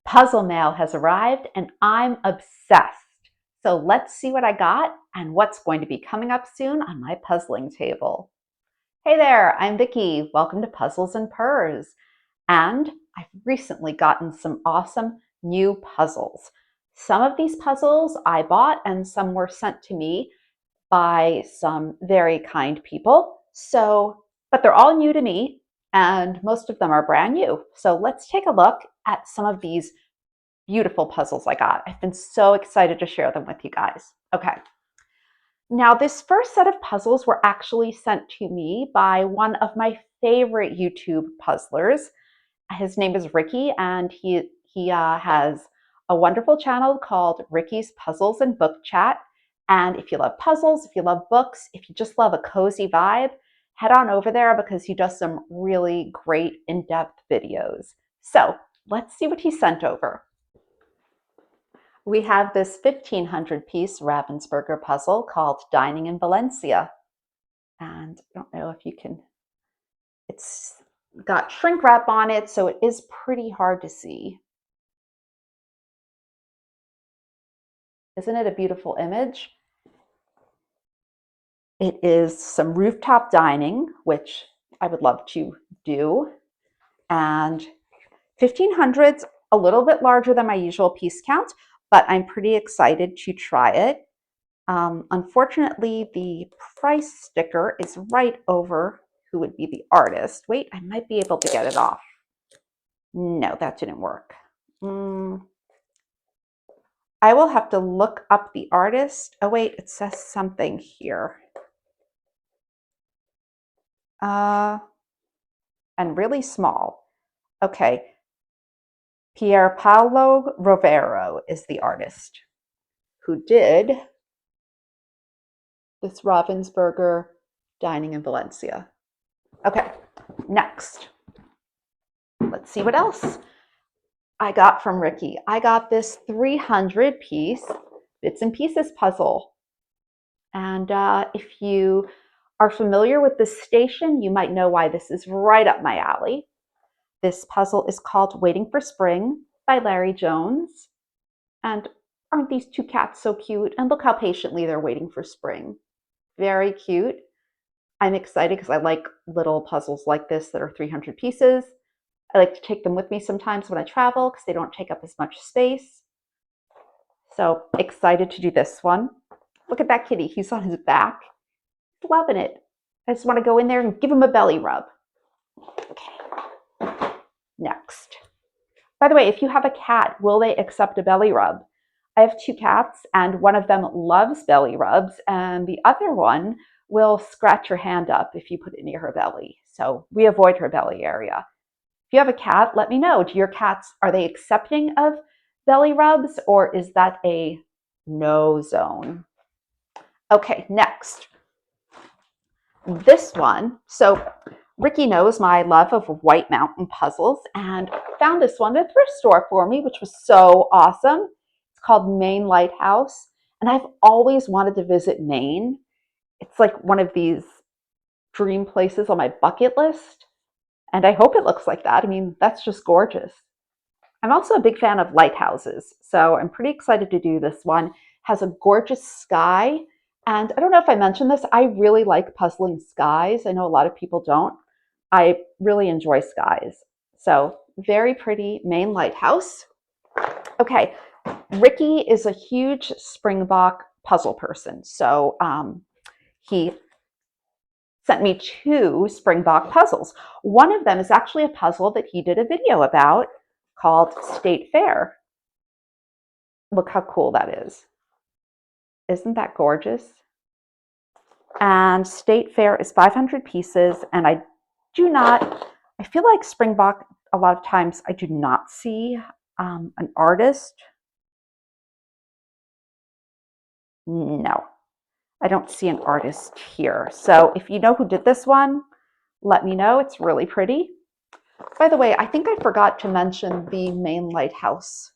Puzzle mail has arrived and I'm obsessed. So let's see what I got and what's going to be coming up soon on my puzzling table. Hey there, I'm Vicki. Welcome to Puzzles and Purrs. And I've recently gotten some awesome new puzzles. Some of these puzzles I bought and some were sent to me by some very kind people. But they're all new to me and most of them are brand new. So let's take a look at some of these beautiful puzzles I got. I've been so excited to share them with you guys. Okay. Now, this first set of puzzles were actually sent to me by one of my favorite YouTube puzzlers. His name is Ricky, and he has a wonderful channel called Ricky's Puzzles and Book Chat. And if you love puzzles, if you love books, if you just love a cozy vibe, head on over there because he does some really great in-depth videos. So let's see what he sent over. We have this 1,500-piece Ravensburger puzzle called Dining in Valencia. And I don't know if you can, it's got shrink wrap on it, so it is pretty hard to see. Isn't it a beautiful image? It is some rooftop dining, which I would love to do. And 1,500's a little bit larger than my usual piece count, but I'm pretty excited to try it. Unfortunately, the price sticker is right over who would be the artist. Wait, I might be able to get it off. No, that didn't work. I will have to look up the artist. Oh wait, it says something here. And really small. Okay. Pier Paolo Rovero is the artist who did this Ravensburger Dining in Valencia. Okay, next. Let's see what else I got from Ricky. I got this 300-piece Bits and Pieces puzzle. And if you are familiar with this station, you might know why this is right up my alley. This puzzle is called Waiting for Spring by Larry Jones. And aren't these two cats so cute? And look how patiently they're waiting for spring. Very cute. I'm excited because I like little puzzles like this that are 300 pieces. I like to take them with me sometimes when I travel because they don't take up as much space. So excited to do this one. Look at that kitty. He's on his back. He's loving it. I just want to go in there and give him a belly rub. Okay. Next. By the way, if you have a cat, will they accept a belly rub? I have 2 cats, and one of them loves belly rubs, and the other one will scratch her hand up if you put it near her belly. So we avoid her belly area. If you have a cat, let me know. Do your cats, are they accepting of belly rubs, or is that a no zone? Okay, next. This one. So Ricky knows my love of White Mountain puzzles and found this one at a thrift store for me, which was so awesome. It's called Maine Lighthouse, and I've always wanted to visit Maine. It's like one of these dream places on my bucket list, and I hope it looks like that. I mean, that's just gorgeous. I'm also a big fan of lighthouses, so I'm pretty excited to do this one. It has a gorgeous sky, and I don't know if I mentioned this, I really like puzzling skies. I know a lot of people don't. I really enjoy skies. So very pretty Maine lighthouse. Okay, Ricky is a huge Springbok puzzle person. So he sent me 2 Springbok puzzles. One of them is actually a puzzle that he did a video about called State Fair. Look how cool that is. Isn't that gorgeous? And State Fair is 500 pieces, and I feel like Springbok, a lot of times I do not see an artist. No, I don't see an artist here. So if you know who did this one, let me know. It's really pretty. By the way, I think I forgot to mention the Maine Lighthouse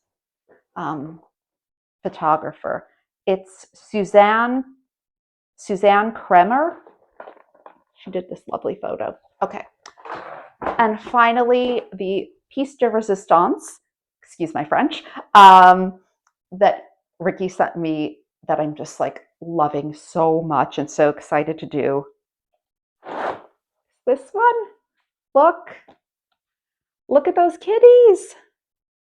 photographer. It's Suzanne Kremer. She did this lovely photo. Okay. And finally, the piece de resistance. excuse my French, that Ricky sent me that I'm just like loving so much and so excited to do. This one, look, look at those kitties.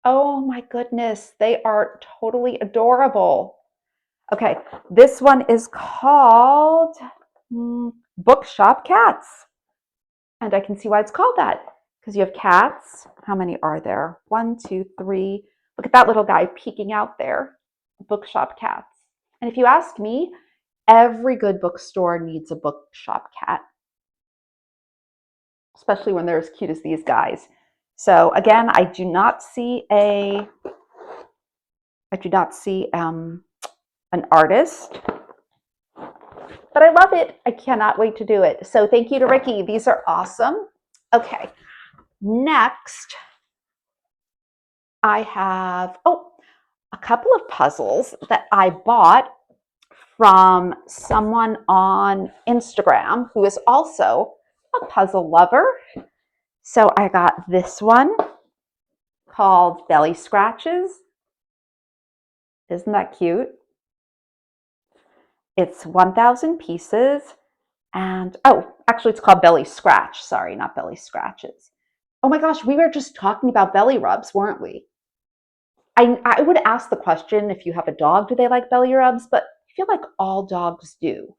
Oh my goodness, they are totally adorable. Okay, this one is called Bookshop Cats. And I can see why it's called that, because you have cats. How many are there? 1, 2, 3. Look at that little guy peeking out there. Bookshop Cats. And if you ask me, every good bookstore needs a bookshop cat, especially when they're as cute as these guys. So again, I do not see an artist, but I love it. I cannot wait to do it. So thank you to Ricky. These are awesome. Okay, next I have, a couple of puzzles that I bought from someone on Instagram who is also a puzzle lover. So I got this one called Belly Scratches. Isn't that cute? It's 1,000 pieces. And, actually it's called Belly Scratch. Sorry, not Belly Scratches. Oh my gosh, we were just talking about belly rubs, weren't we? I would ask the question, if you have a dog, do they like belly rubs? But I feel like all dogs do.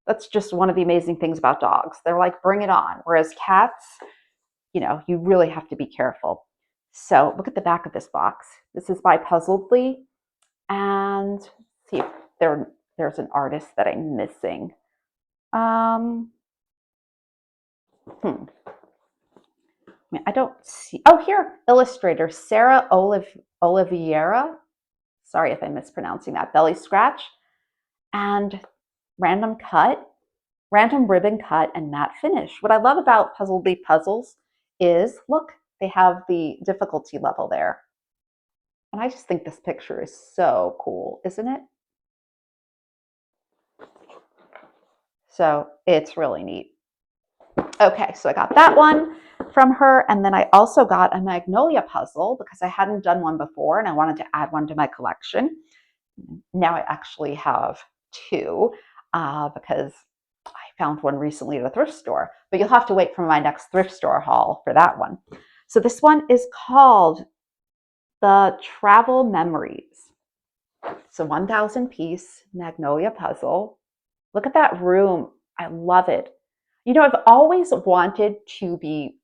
That's just one of the amazing things about dogs. They're like, bring it on. Whereas cats, you really have to be careful. So look at the back of this box. This is by Puzzledly. And see if there's an artist that I'm missing. I don't see. Oh, here, illustrator Sarah Oliveira. Sorry if I'm mispronouncing that. Belly Scratch and random ribbon cut, and matte finish. What I love about Puzzledly puzzles is, look, they have the difficulty level there. And I just think this picture is so cool, isn't it? So it's really neat. Okay, so I got that one from her, and then I also got a magnolia puzzle because I hadn't done one before and I wanted to add one to my collection. Now I actually have two because I found one recently at a thrift store, but you'll have to wait for my next thrift store haul for that one. So this one is called the Travel Memories. It's a 1,000 piece magnolia puzzle. Look at that room. I love it. I've always wanted to be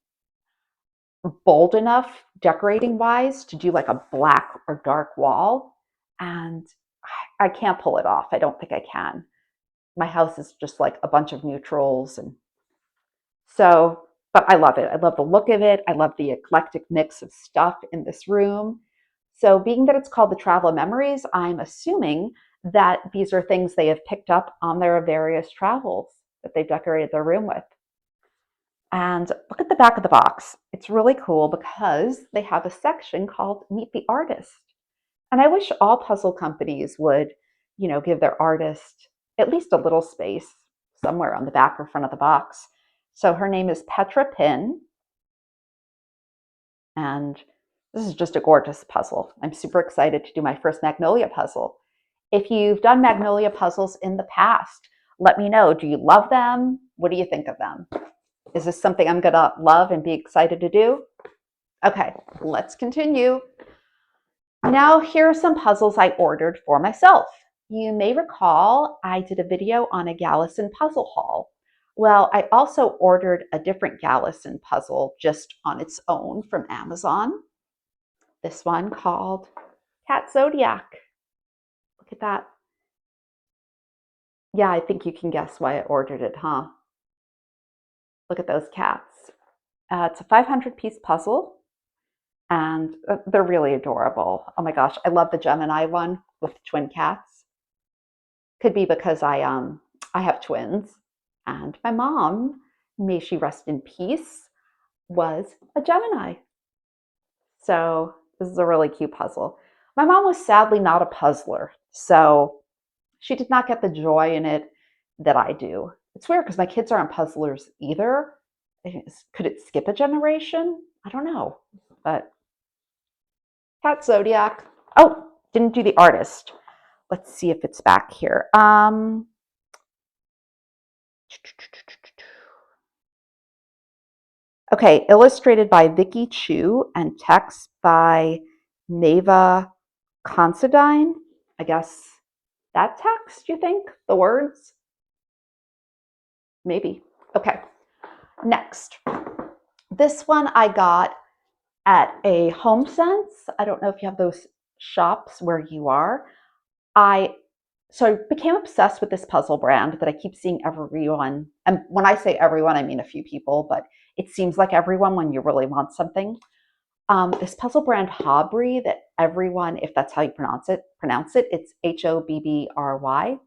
bold enough decorating wise to do like a black or dark wall, and I can't pull it off. I don't think I can. My house is just like a bunch of neutrals, and so, but I love it. I love the look of it. I love the eclectic mix of stuff in this room. So being that it's called the Travel Memories, I'm assuming that these are things they have picked up on their various travels that they've decorated their room with. And look at the back of the box. It's really cool because they have a section called Meet the Artist. And I wish all puzzle companies would, give their artist at least a little space somewhere on the back or front of the box. So her name is Petra Pin. And this is just a gorgeous puzzle. I'm super excited to do my first Magnolia puzzle. If you've done Magnolia puzzles in the past, let me know. Do you love them? What do you think of them? Is this something I'm going to love and be excited to do? Okay, let's continue. Now, here are some puzzles I ordered for myself. You may recall I did a video on a Gallison puzzle haul. Well, I also ordered a different Gallison puzzle just on its own from Amazon. This one called Cat Zodiac. Look at that. Yeah, I think you can guess why I ordered it, huh? Look at those cats. It's a 500-piece puzzle, and they're really adorable. Oh my gosh, I love the Gemini one with the twin cats. Could be because I have twins, and my mom, may she rest in peace, was a Gemini. So this is a really cute puzzle. My mom was sadly not a puzzler, so she did not get the joy in it that I do. It's weird because my kids aren't puzzlers either. Could it skip a generation? I don't know. But Cat zodiac. Oh, didn't do the artist. Let's see if it's back here. Okay, illustrated by Vicky Chu and text by Neva Considine. I guess that text, you think? The words? Maybe. Okay, next. This one I got at a Home Sense. I don't know if you have those shops where you are. So I became obsessed with this puzzle brand that I keep seeing everyone, and when I say everyone, I mean a few people, but it seems like everyone when you really want something. This puzzle brand Hobry that everyone, if that's how you pronounce it, it's Hobbry.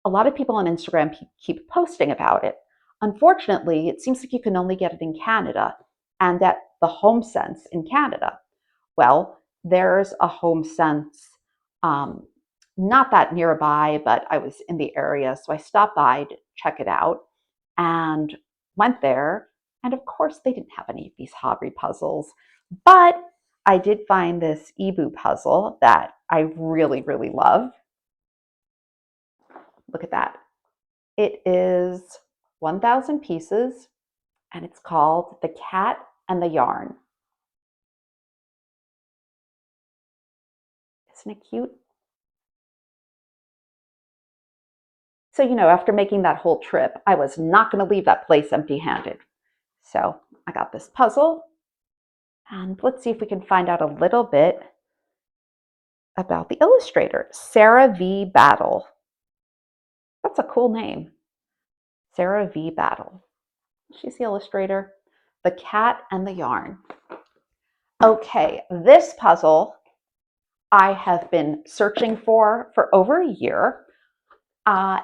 A lot of people on Instagram keep posting about it. Unfortunately, it seems like you can only get it in Canada and at the Home Sense in Canada. Well, there's a Home Sense not that nearby, but I was in the area, so I stopped by to check it out and went there. And of course, they didn't have any of these Hobby puzzles, but I did find this Ebu puzzle that I really, really love. Look at that. It is 1,000 pieces, and it's called The Cat and the Yarn. Isn't it cute? So, after making that whole trip, I was not going to leave that place empty-handed. So I got this puzzle, and let's see if we can find out a little bit about the illustrator, Sarah V. Battle. That's a cool name, Sarah V. Battle. She's the illustrator. The Cat and the Yarn. Okay, this puzzle I have been searching for over a year.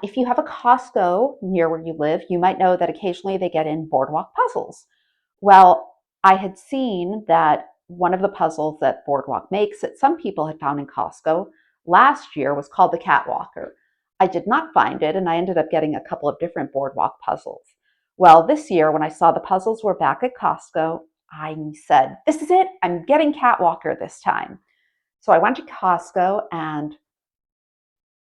If you have a Costco near where you live, you might know that occasionally they get in boardwalk puzzles. Well, I had seen that one of the puzzles that Boardwalk makes that some people had found in Costco last year was called the Catwalker. I did not find it, and I ended up getting a couple of different Boardwalk puzzles. Well, this year, when I saw the puzzles were back at Costco, I said, this is it, I'm getting Catwalker this time. So I went to Costco and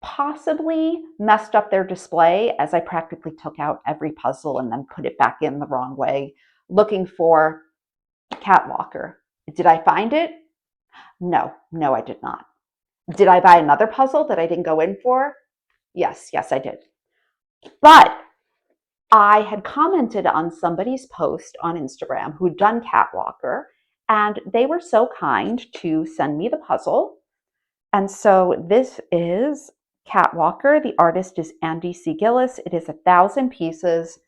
possibly messed up their display as I practically took out every puzzle and then put it back in the wrong way, looking for Catwalker. Did I find it? No, I did not. Did I buy another puzzle that I didn't go in for? Yes, I did. But I had commented on somebody's post on Instagram who'd done Catwalker, and they were so kind to send me the puzzle. And so this is Catwalker. The artist is Andy C. Gillis. It is 1,000 pieces,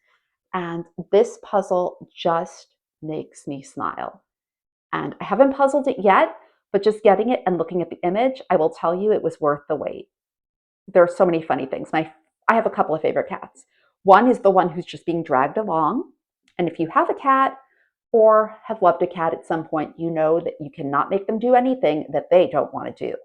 and this puzzle just makes me smile. And I haven't puzzled it yet, but just getting it and looking at the image, I will tell you it was worth the wait. There are so many funny things. I have a couple of favorite cats. One is the one who's just being dragged along. And if you have a cat or have loved a cat at some point, you know that you cannot make them do anything that they don't want to do.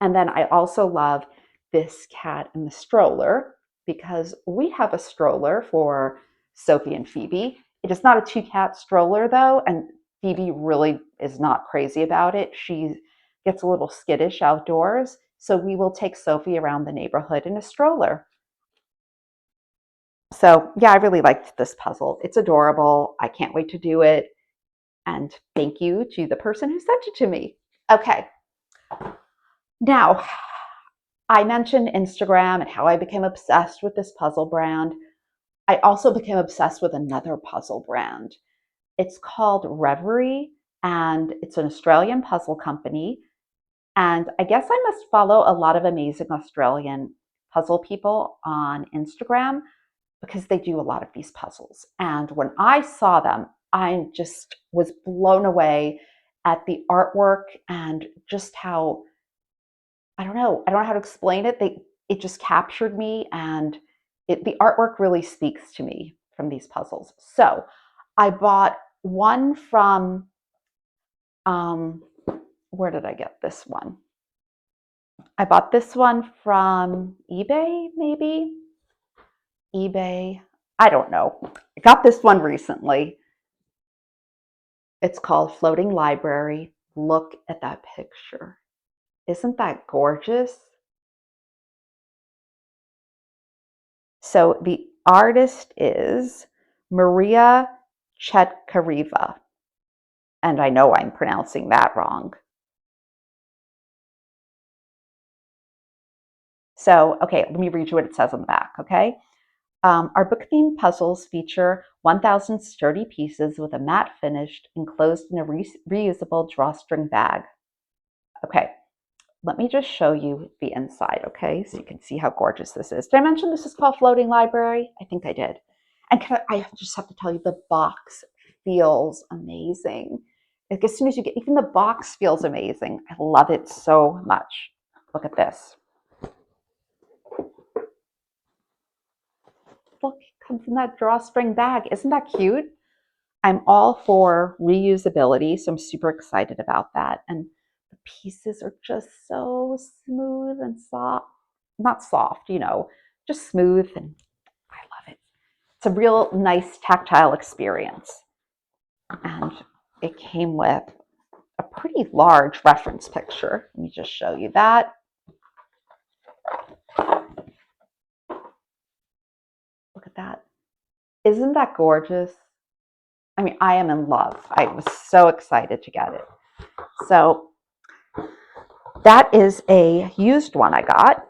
And then I also love this cat in the stroller because we have a stroller for Sophie and Phoebe. It is not a 2-cat stroller though, and Phoebe really is not crazy about it. She gets a little skittish outdoors, so we will take Sophie around the neighborhood in a stroller. So yeah, I really liked this puzzle. It's adorable. I can't wait to do it. And thank you to the person who sent it to me. Okay. Now, I mentioned Instagram and how I became obsessed with this puzzle brand. I also became obsessed with another puzzle brand. It's called Reverie, and it's an Australian puzzle company. And I guess I must follow a lot of amazing Australian puzzle people on Instagram because they do a lot of these puzzles. And when I saw them, I just was blown away at the artwork and just how, I don't know how to explain it. It just captured me, and the artwork really speaks to me from these puzzles. So I bought one from, where did I get this one? I bought this one from eBay, maybe? eBay, I don't know. I got this one recently. It's called Floating Library. look at that picture. Isn't that gorgeous? So the artist is Maria Chetkareva. And I know I'm pronouncing that wrong. So, okay, let me read you what it says on the back, okay? Our book-themed puzzles feature 1,000 sturdy pieces with a matte finish enclosed in a reusable drawstring bag. Okay, let me just show you the inside, okay? So you can see how gorgeous this is. Did I mention this is called Floating Library? I think I did. And I just have to tell you, the box feels amazing. Like as soon as you get, even the box feels amazing. I love it so much. Look at this. Look, it comes in that drawstring bag. Isn't that cute? I'm all for reusability, so I'm super excited about that. And the pieces are just so smooth and soft. Not soft, just smooth, and I love it. It's a real nice tactile experience. And it came with a pretty large reference picture. Let me just show you that. Look at that. Isn't that gorgeous? I mean, I am in love. I was so excited to get it. So that is a used one I got.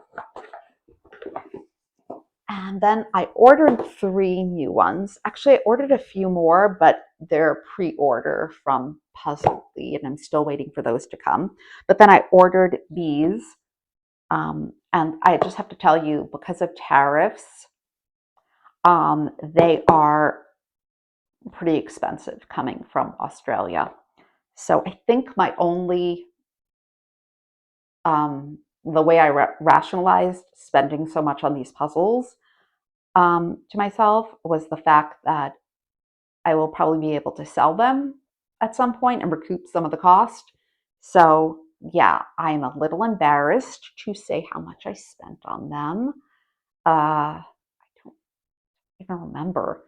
And then I ordered 3 new ones. Actually, I ordered a few more, but they're pre-order from Puzzledly, and I'm still waiting for those to come. But then I ordered these, and I just have to tell you, because of tariffs, they are pretty expensive coming from Australia. So I think my only, the way I rationalized spending so much on these puzzles to myself was the fact that I will probably be able to sell them at some point and recoup some of the cost. So yeah, I'm a little embarrassed to say how much I spent on them. I don't even remember.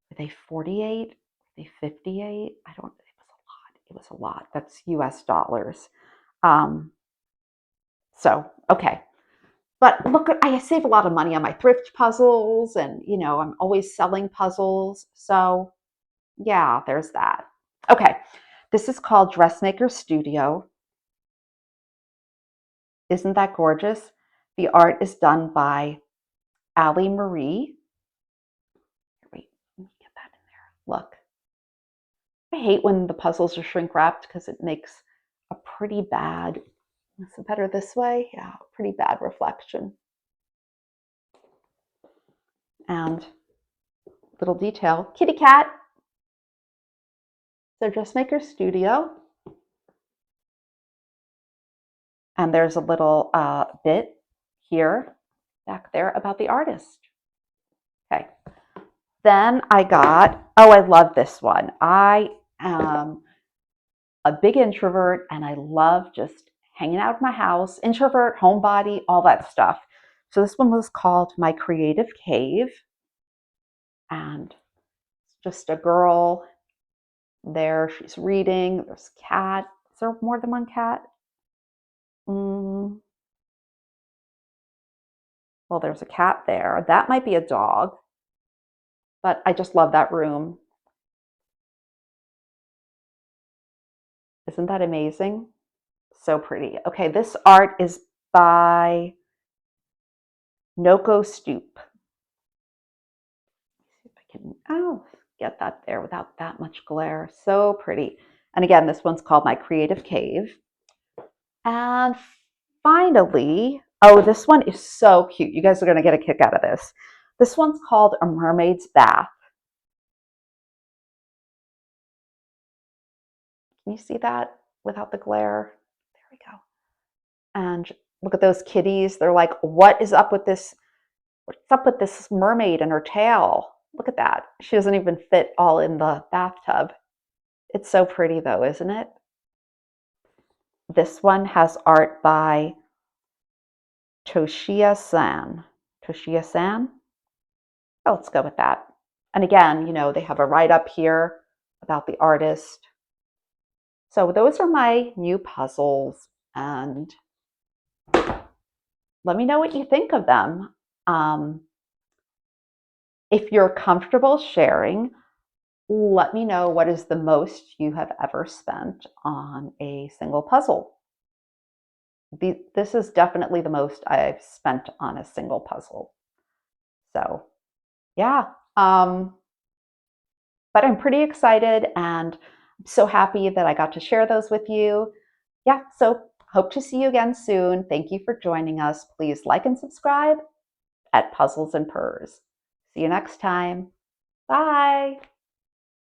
Were they 48? Were they 58? I don't, it was a lot. It was a lot. That's US dollars. So, okay. But look, I save a lot of money on my thrift puzzles, and I'm always selling puzzles. So yeah, there's that. Okay, this is called Dressmaker Studio. Isn't that gorgeous? The art is done by Ali Marie. Wait, let me get that in there. Look. I hate when the puzzles are shrink wrapped because it makes a pretty bad, is it better this way? Yeah, pretty bad reflection. And little detail, kitty cat. So Dressmaker Studio. And there's a little bit here, back there, about the artist. Okay. Then I got, oh, I love this one. I am a big introvert, and I love just hanging out of my house. Introvert, homebody, all that stuff. So this one was called My Creative Cave. And it's just a girl there. She's reading. There's a cat. Is there more than one cat? Well, there's a cat there. That might be a dog. But I just love that room. Isn't that amazing? So pretty. Okay, this art is by Noko Stoop. See if I can, get that there without that much glare. So pretty. And again, this one's called My Creative Cave. And finally, oh, this one is so cute. You guys are going to get a kick out of this. This one's called A Mermaid's Bath. Can you see that without the glare? There we go. And look at those kitties. They're like, what is up with this? What's up with this mermaid and her tail? Look at that. She doesn't even fit all in the bathtub. It's so pretty though, isn't it? This one has art by Toshiya-san. Toshiya-san? Oh, let's go with that. And again, they have a write-up here about the artist. So those are my new puzzles, and let me know what you think of them. If you're comfortable sharing, let me know what is the most you have ever spent on a single puzzle. This is definitely the most I've spent on a single puzzle. So yeah, but I'm pretty excited and I'm so happy that I got to share those with you. Yeah, so hope to see you again soon. Thank you for joining us. Please like and subscribe at Puzzles and Purrs. See you next time. Bye.